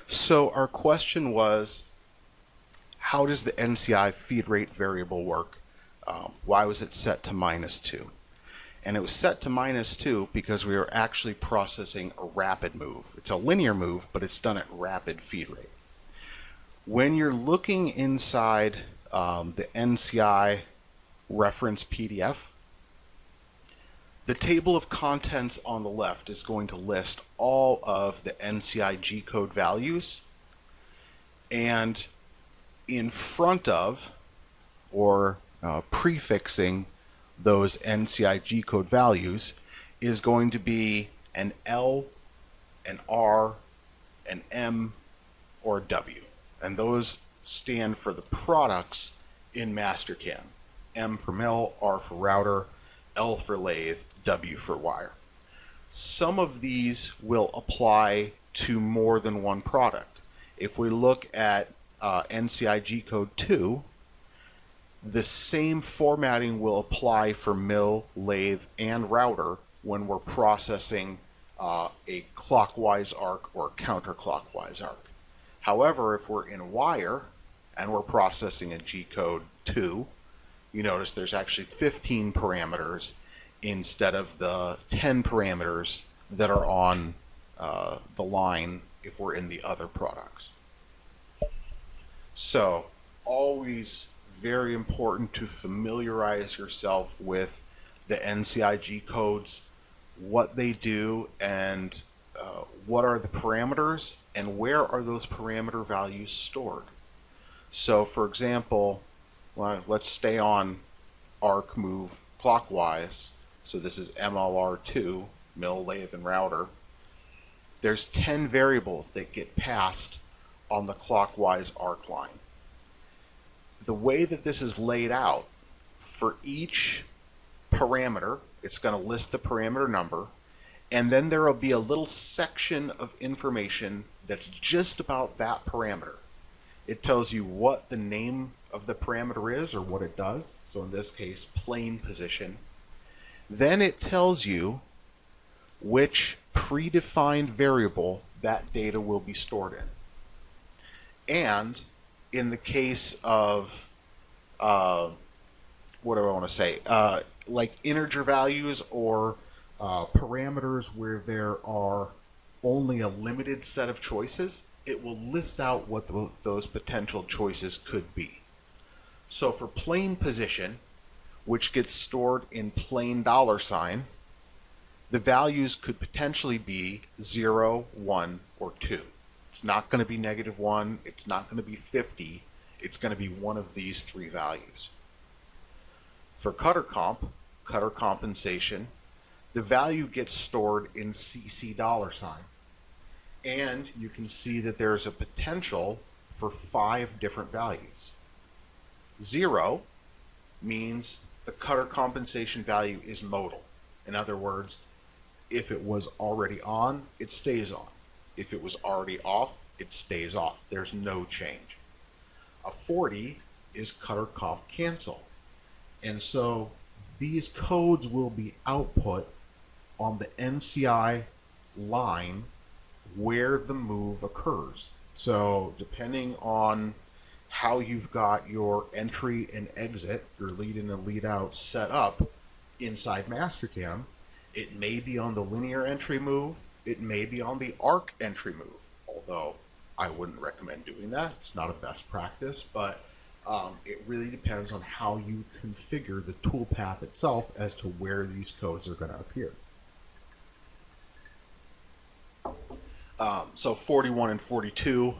So our question was, how does the NCI feed rate variable work? Why was it set to -2? And it was set to -2 because we were actually processing a rapid move. It's a linear move, but it's done at rapid feed rate. When you're looking inside the NCI reference PDF, the table of contents on the left is going to list all of the NCI G-code values, and in front of, or prefixing those NCI G-code values, is going to be an L, an R, an M, or a W. And those stand for the products in Mastercam. M for mill, R for router, L for lathe, W for wire. Some of these will apply to more than one product. If we look at NCI G-code 2, the same formatting will apply for mill, lathe, and router when we're processing a clockwise arc or counterclockwise arc. However, if we're in wire and we're processing a G-code 2, you notice there's actually 15 parameters instead of the 10 parameters that are on the line if we're in the other products. So, always very important to familiarize yourself with the NCI G-codes, what they do, and what are the parameters, and where are those parameter values stored. So, for example, let's stay on arc move clockwise. So this is MLR2, mill, lathe, and router. There's 10 variables that get passed on the clockwise arc line. The way that this is laid out, for each parameter, it's going to list the parameter number, and then there will be a little section of information that's just about that parameter. It tells you what the name of the parameter is, or what it does. So in this case, plane position. Then it tells you which predefined variable that data will be stored in. And in the case of, what do I want to say, like integer values or parameters where there are only a limited set of choices, it will list out what those potential choices could be. So for plane position, which gets stored in plain $, the values could potentially be 0, 1, or 2. It's not going to be -1, it's not going to be 50, it's going to be one of these three values. For cutter compensation, the value gets stored in CC $, and you can see that there's a potential for 5 different values. 0 means the cutter compensation value is modal. In other words, if it was already on, it stays on. If it was already off, it stays off. There's no change. A 40 is cutter comp cancel. And so these codes will be output on the NCI line where the move occurs. So depending on how you've got your entry and exit, your lead in and lead out set up inside Mastercam, it may be on the linear entry move, it may be on the arc entry move, although I wouldn't recommend doing that. It's not a best practice, but it really depends on how you configure the toolpath itself as to where these codes are going to appear. So 41 and 42,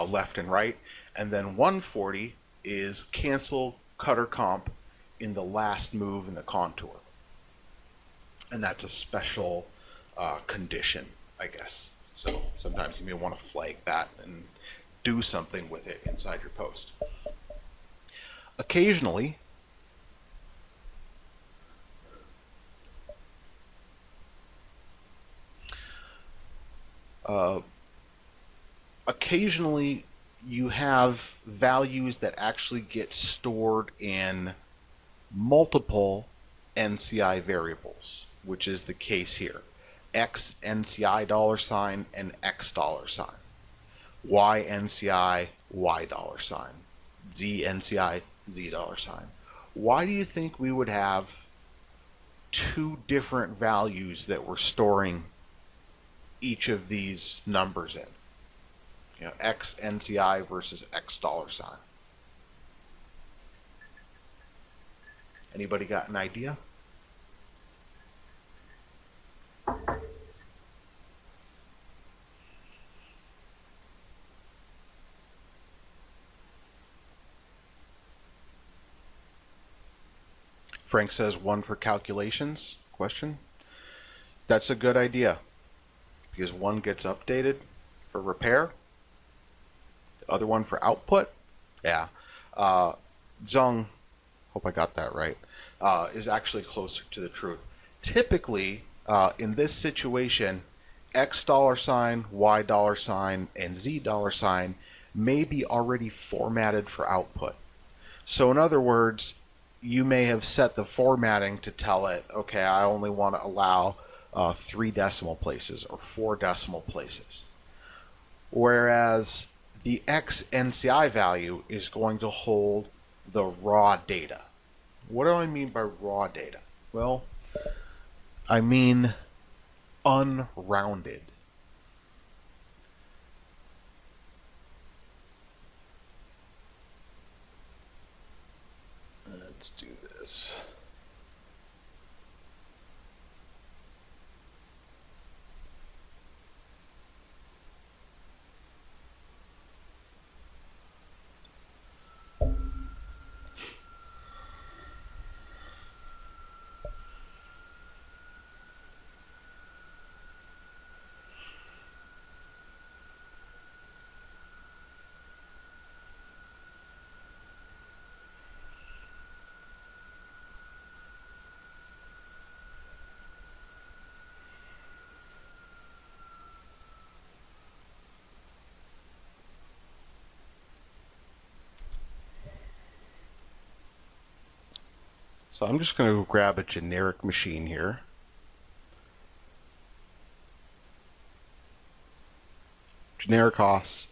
left and right, and then 140 is cancel cutter comp in the last move in the contour. And that's a special condition, I guess. So sometimes you may want to flag that and do something with it inside your post. Occasionally, you have values that actually get stored in multiple NCI variables, which is the case here. X NCI $, and X $. Y NCI Y $, Z NCI Z $. Why do you think we would have two different values that we're storing each of these numbers in? You know, X NCI versus X $. Anybody got an idea? Frank says one for calculations? Question. That's a good idea because one gets updated for repair, the other one for output. Yeah. Zheng, hope I got that right, is actually closer to the truth. Typically, in this situation, X $, Y $, and Z $, may be already formatted for output. So in other words, you may have set the formatting to tell it, okay, I only want to allow 3 decimal places or 4 decimal places. Whereas the X NCI value is going to hold the raw data. What do I mean by raw data? Well, I mean unrounded. Let's do this. So I'm just going to grab a generic machine here. Generic costs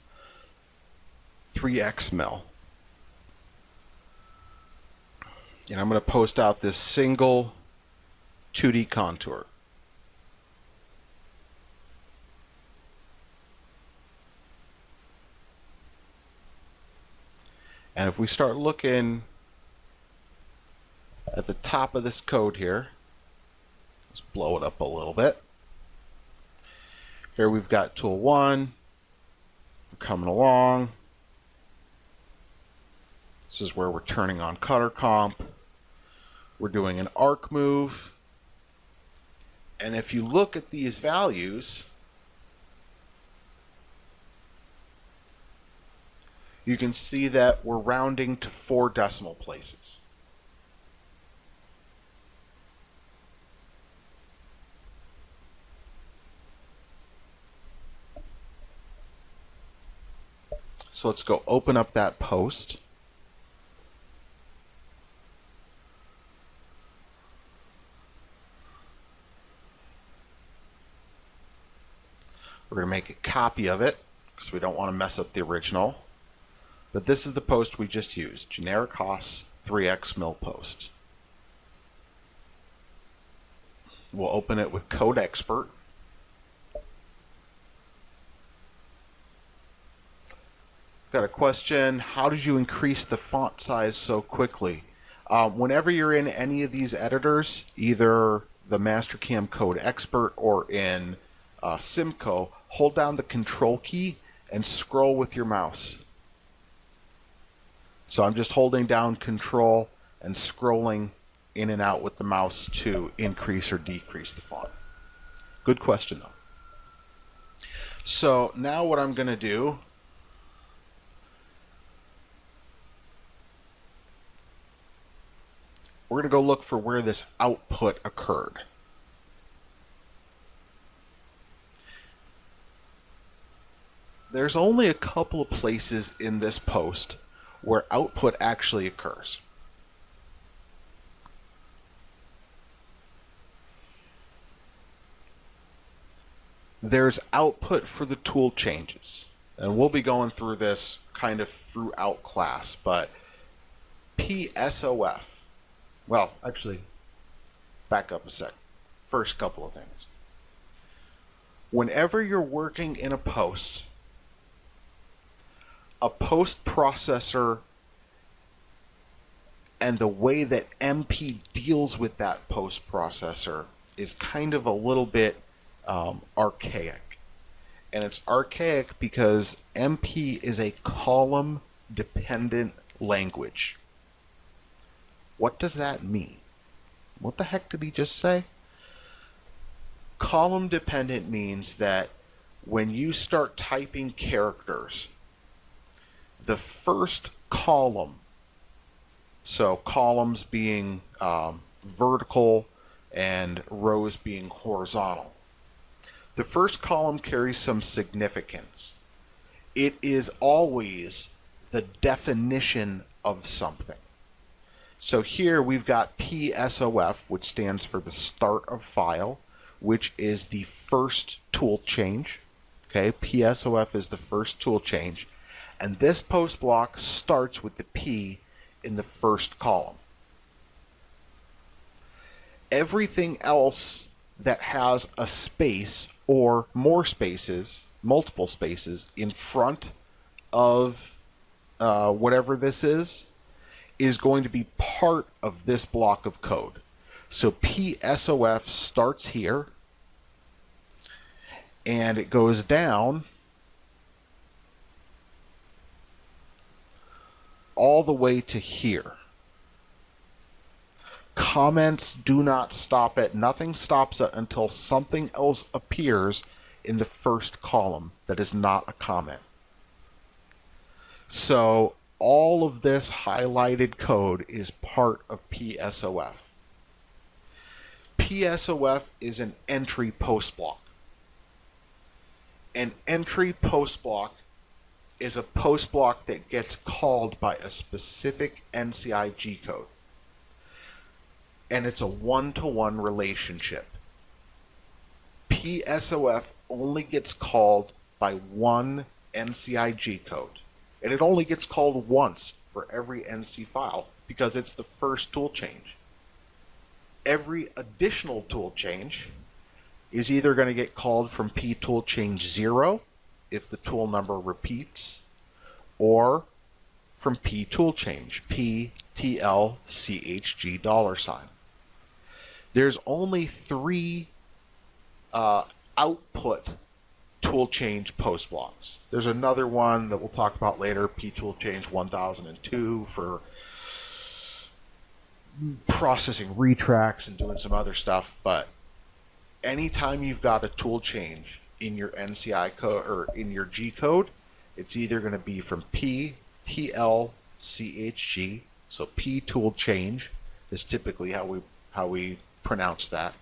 3x mil. And I'm going to post out this single 2D contour. And if we start looking at the top of this code here, let's blow it up a little bit. Here we've got tool 1. We're coming along. This is where we're turning on cutter comp. We're doing an arc move. And if you look at these values, you can see that we're rounding to 4 decimal places. So let's go open up that post. We're going to make a copy of it because we don't want to mess up the original. But this is the post we just used. Generic costs 3x mil post. We'll open it with Code Expert. Got a question. How did you increase the font size so quickly? Whenever you're in any of these editors, either the Mastercam Code Expert or in Simco, hold down the Control key and scroll with your mouse. So I'm just holding down Control and scrolling in and out with the mouse to increase or decrease the font. Good question, though. So now what I'm going to do, we're going to go look for where this output occurred. There's only a couple of places in this post where output actually occurs. There's output for the tool changes. and we'll be going through this kind of throughout class, but PSOF, well, actually, back up a sec. First couple of things. Whenever you're working in a post processor and the way that MP deals with that post processor is kind of a little bit archaic. And it's archaic because MP is a column dependent language. What does that mean? What the heck did he just say? Column dependent means that when you start typing characters, the first column, so columns being vertical and rows being horizontal, the first column carries some significance. It is always the definition of something. So here we've got PSOF, which stands for the start of file, which is the first tool change. Okay, PSOF is the first tool change. And this post block starts with the P in the first column. Everything else that has a space or more spaces, multiple spaces, in front of whatever this is going to be part of this block of code. So PSOF starts here, and it goes down all the way to here. Comments do not stop it. Nothing stops it until something else appears in the first column that is not a comment. So all of this highlighted code is part of PSOF. PSOF is an entry post block. An entry post block is a post block that gets called by a specific NCI G-code. And it's a one-to-one relationship. PSOF only gets called by one NCI G-code. And it only gets called once for every NC file because it's the first tool change. Every additional tool change is either going to get called from P tool change 0 if the tool number repeats, or from P tool change, $. There's only 3 output tool change post blocks. There's another one that we'll talk about later, P tool change 1002, for processing retracts and doing some other stuff. But anytime you've got a tool change in your NCI code or in your G code, it's either going to be from P, TL, CHG. So P tool change is typically how we pronounce that,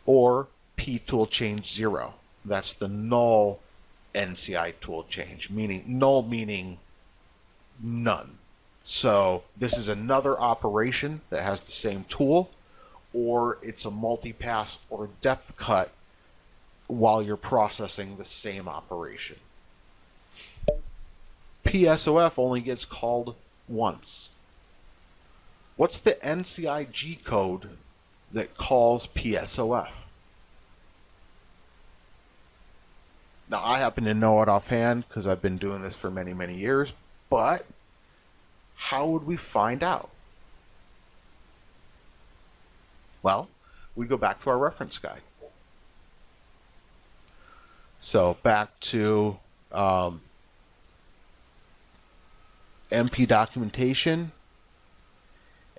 or P tool change 0. That's the null NCI tool change, meaning null meaning none. So this is another operation that has the same tool, or it's a multipass or depth cut while you're processing the same operation. PSOF only gets called once. What's the NCI G code that calls PSOF? Now, I happen to know it offhand because I've been doing this for many, many years, but how would we find out? Well, we go back to our reference guide. So back to MP documentation,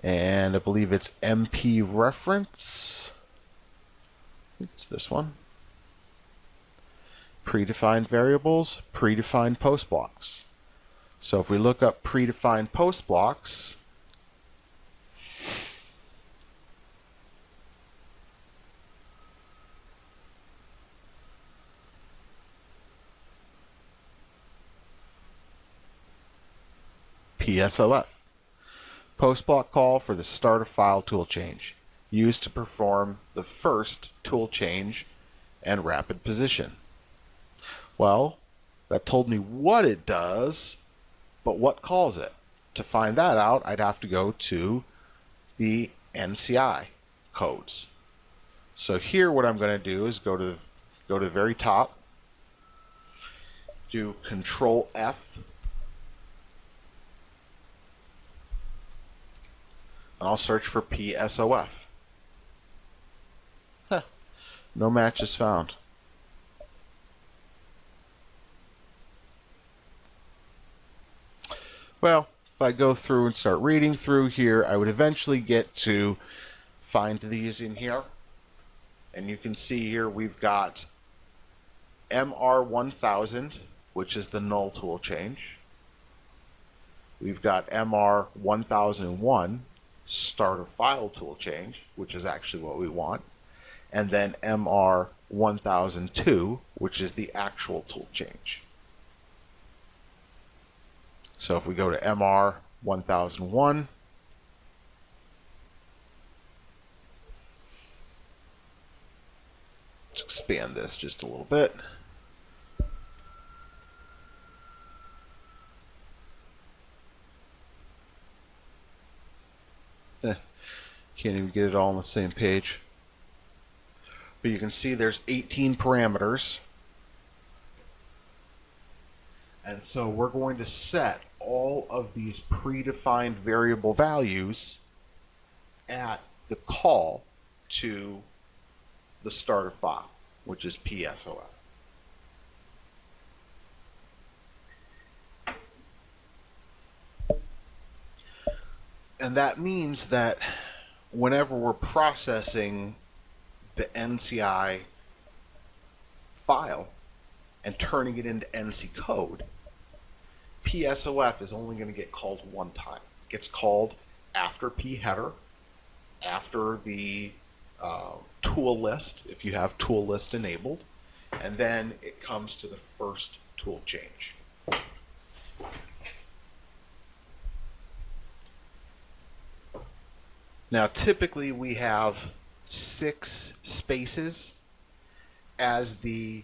and I believe it's MP reference. It's this one. Predefined variables, predefined post blocks. So if we look up predefined post blocks, PSOF, post block call for the start of file tool change, used to perform the first tool change and rapid position. Well, that told me what it does, but what calls it. To find that out, I'd have to go to the NCI codes. So here what I'm going to do is go to the very top, do Control F, and I'll search for PSOF. No matches found. Well, if I go through and start reading through here, I would eventually get to find these in here. And you can see here we've got MR1000, which is the null tool change. We've got MR1001, start a file tool change, which is actually what we want. And then MR1002, which is the actual tool change. So if we go to MR1001, let's expand this just a little bit. Can't even get it all on the same page. But you can see there's 18 parameters. And so we're going to set all of these predefined variable values at the call to the starter file, which is PSOF. And that means that whenever we're processing the NCI file and turning it into NC code, PSOF is only going to get called one time. It gets called after P header, after the tool list, if you have tool list enabled, and then it comes to the first tool change. Now typically we have 6 spaces as the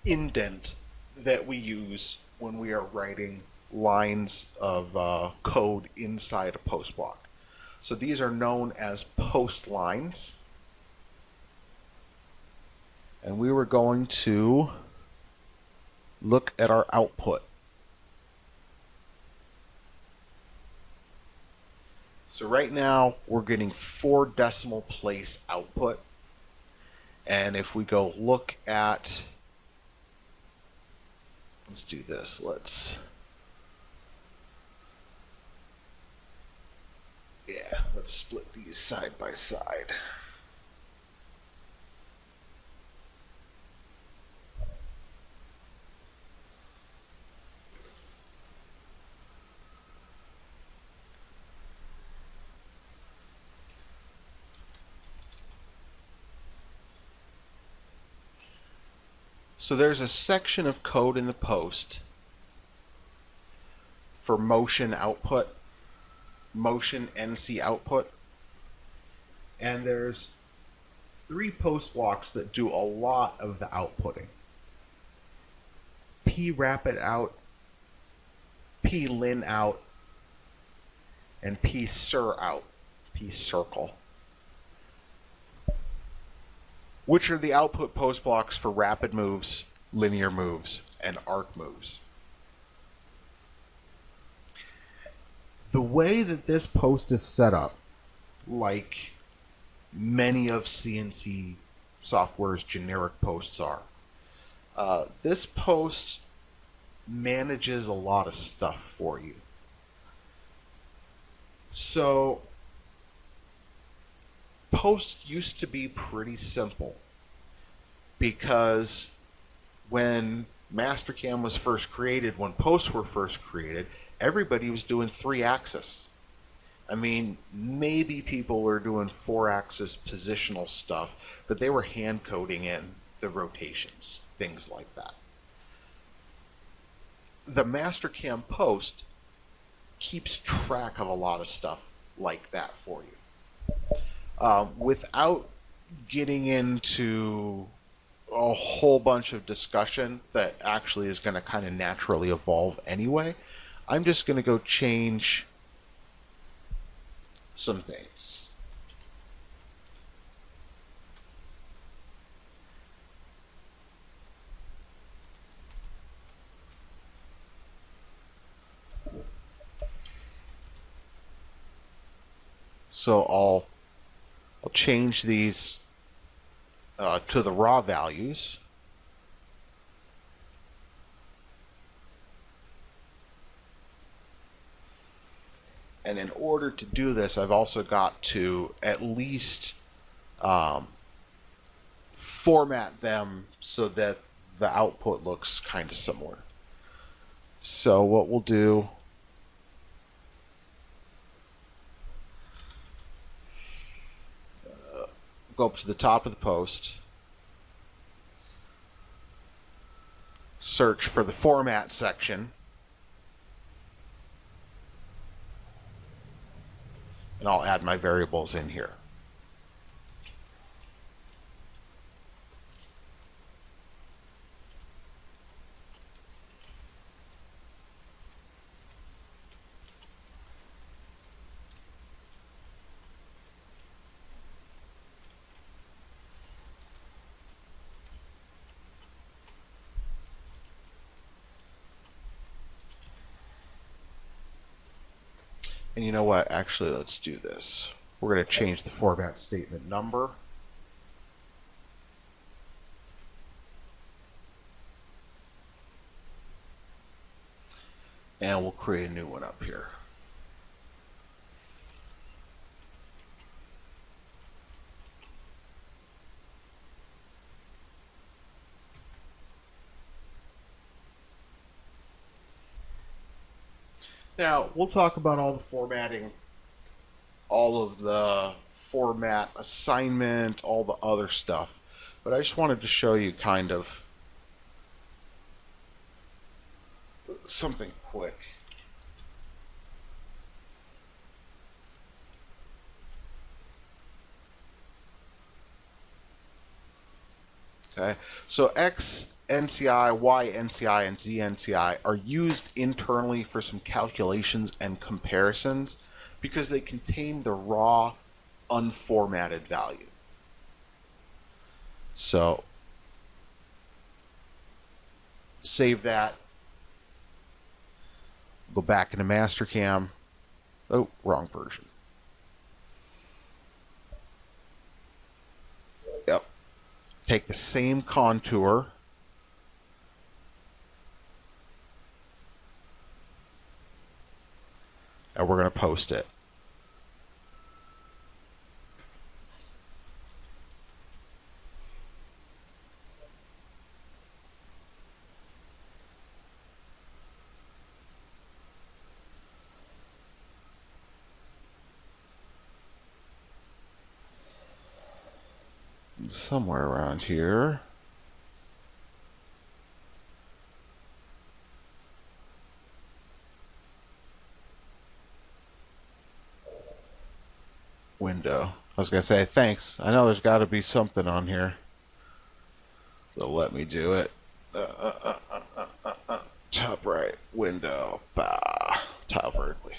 indent that we use when we are writing lines of code inside a post block. So these are known as post lines. And we were going to look at our output. So right now we're getting 4 decimal place output. And if we go look at, let's do this, let's split these side by side. So there's a section of code in the post for motion output, motion NC output, and there's 3 post blocks that do a lot of the outputting. P rapid out, P lin out, and P cir out, P circle, which are the output post blocks for rapid moves, linear moves, and arc moves. The way that this post is set up, like many of CNC software's generic posts are, this post manages a lot of stuff for you. So posts used to be pretty simple because when Mastercam was first created, when posts were first created, everybody was doing 3-axis. I mean, maybe people were doing 4-axis positional stuff, but they were hand coding in the rotations, things like that. The Mastercam post keeps track of a lot of stuff like that for you. Without getting into a a whole bunch of discussion that actually is going to kind of naturally evolve anyway. I'm just going to go change some things. So I'll change these to the raw values. And in order to do this, I've also got to at least format them so that the output looks kind of similar. So what we'll do, go up to the top of the post, search for the format section, and I'll add my variables in here. And you know what? Actually, let's do this. We're going to change the format statement number. And we'll create a new one up here. Now, we'll talk about all the formatting, all of the format assignment, all the other stuff. But I just wanted to show you kind of something quick. Okay, so X NCI, Y NCI, and Z NCI are used internally for some calculations and comparisons because they contain the raw, unformatted value. So, save that. Go back into Mastercam. Oh, wrong version. Yep. Take the same contour. And we're going to post it. Somewhere around here. Window. I was going to say, thanks. I know there's got to be something on here. So let me do it. Top right. Window. Bah. Tile vertically.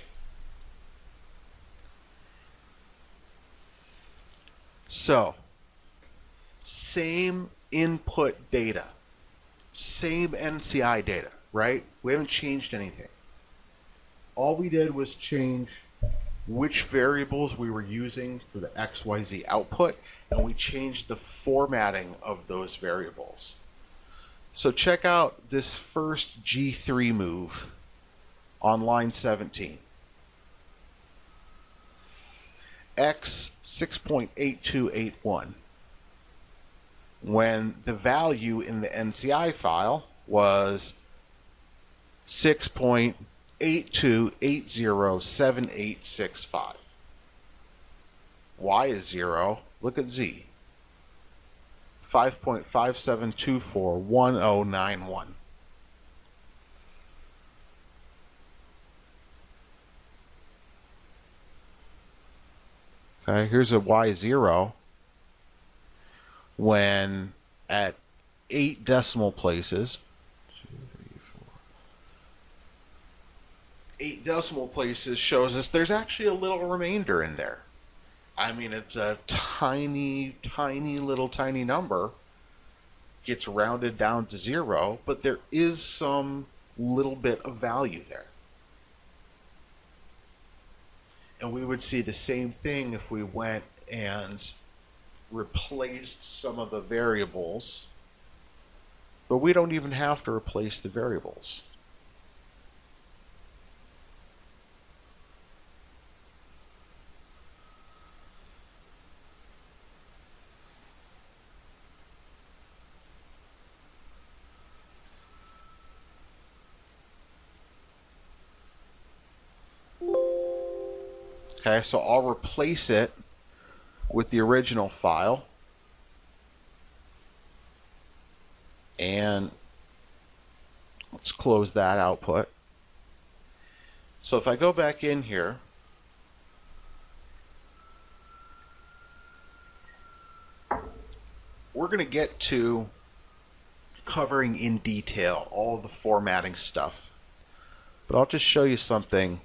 So, same input data. Same NCI data, right? We haven't changed anything. All we did was change which variables we were using for the XYZ output, and we changed the formatting of those variables. So check out this first G3 move on line 17. X 6.8281. When the value in the NCI file was 6.82807865. Y is 0. Look at Z. 5.57241091. Okay, here's a Y0 when at 8 decimal places. 8 decimal places shows us there's actually a little remainder in there. I mean, it's a tiny number. Gets rounded down to 0, but there is some little bit of value there. And we would see the same thing if we went and replaced some of the variables, but we don't even have to replace the variables. Okay, so I'll replace it with the original file, and let's close that output. So if I go back in here, we're going to get to covering in detail all of the formatting stuff, but I'll just show you something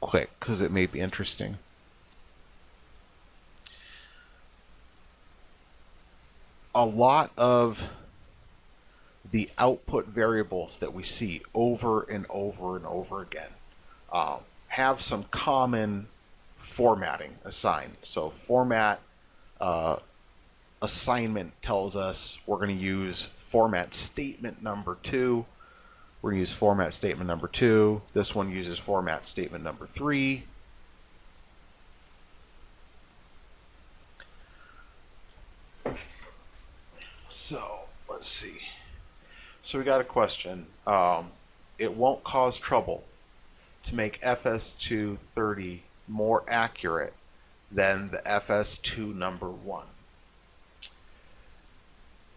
quick because it may be interesting. A lot of the output variables that we see over and over again have some common formatting assigned. So format assignment tells us we're going to use format statement number 2. We're going to use format statement number 2. This one uses format statement number 3. So, let's see. So we got a question. It won't cause trouble to make FS230 more accurate than the FS2 number 1.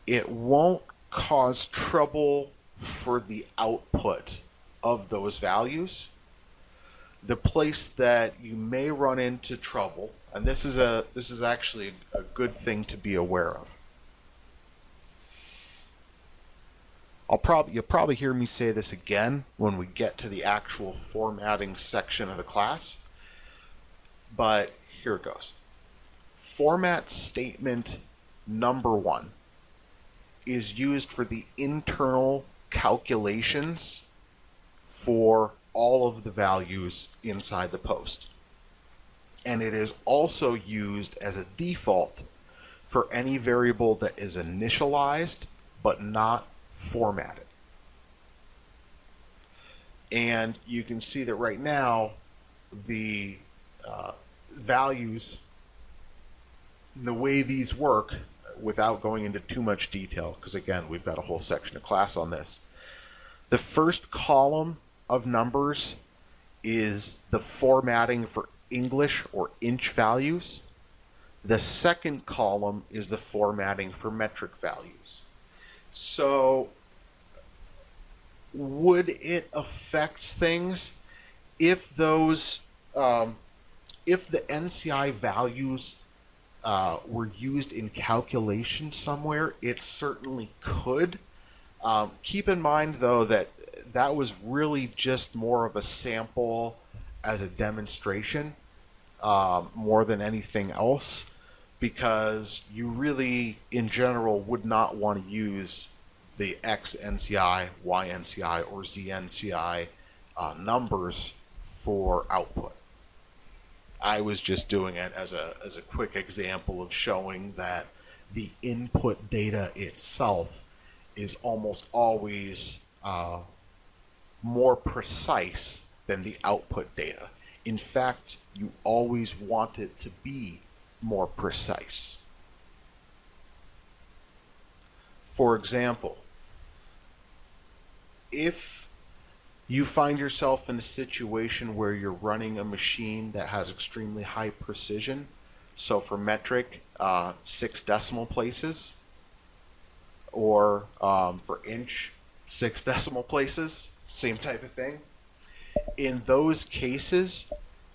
It won't cause trouble for the output of those values. The place that you may run into trouble, and this is actually a good thing to be aware of. You'll probably hear me say this again when we get to the actual formatting section of the class, but here it goes. Format statement number 1 is used for the internal calculations for all of the values inside the post. And it is also used as a default for any variable that is initialized but not formatted. And you can see that right now the values, the way these work, without going into too much detail, because again, we've got a whole section of class on this. The first column of numbers is the formatting for English or inch values. The second column is the formatting for metric values. So, would it affect things if those, if the NCI values were used in calculation somewhere? It certainly could. Keep in mind, though, that that was really just more of a sample as a demonstration, more than anything else, because you really, in general, would not want to use the X NCI, Y NCI, or Z NCI numbers for output. I was just doing it as a quick example of showing that the input data itself is almost always more precise than the output data. In fact, you always want it to be more precise. For example, if you find yourself in a situation where you're running a machine that has extremely high precision, so for metric, 6 decimal places, or for inch, 6 decimal places, same type of thing. In those cases,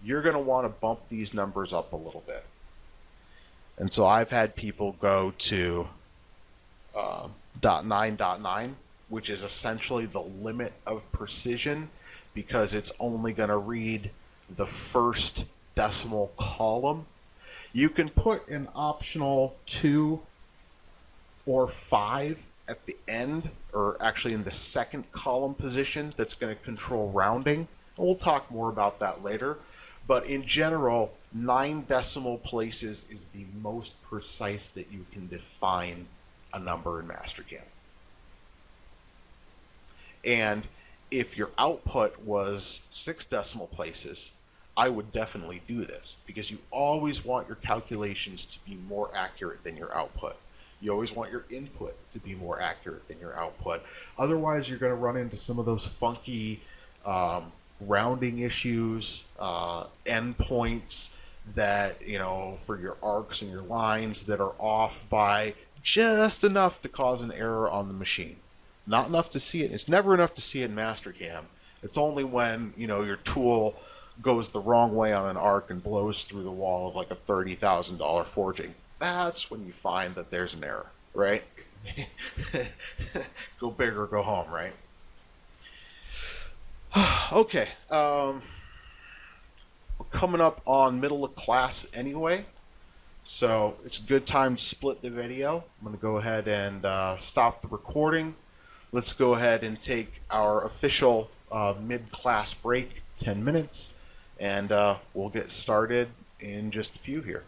you're going to want to bump these numbers up a little bit. And so I've had people go to .9.9, which is essentially the limit of precision, because it's only going to read the first decimal column. You can put an optional 2 or 5 at the end, or actually in the second column position, that's going to control rounding. We'll talk more about that later. But in general, 9 decimal places is the most precise that you can define a number in Mastercam. And if your output was 6 decimal places, I would definitely do this, because you always want your calculations to be more accurate than your output. You always want your input to be more accurate than your output. Otherwise, you're going to run into some of those funky rounding issues, endpoints that, for your arcs and your lines that are off by just enough to cause an error on the machine. Not enough to see it. It's never enough to see it in Mastercam. It's only when, your tool goes the wrong way on an arc and blows through the wall of like a $30,000 forging. That's when you find that there's an error, right? Go big or go home, right? Okay. We're coming up on middle of class anyway, so it's a good time to split the video. I'm going to go ahead and stop the recording. Let's go ahead and take our official mid-class break, 10 minutes, and we'll get started in just a few here.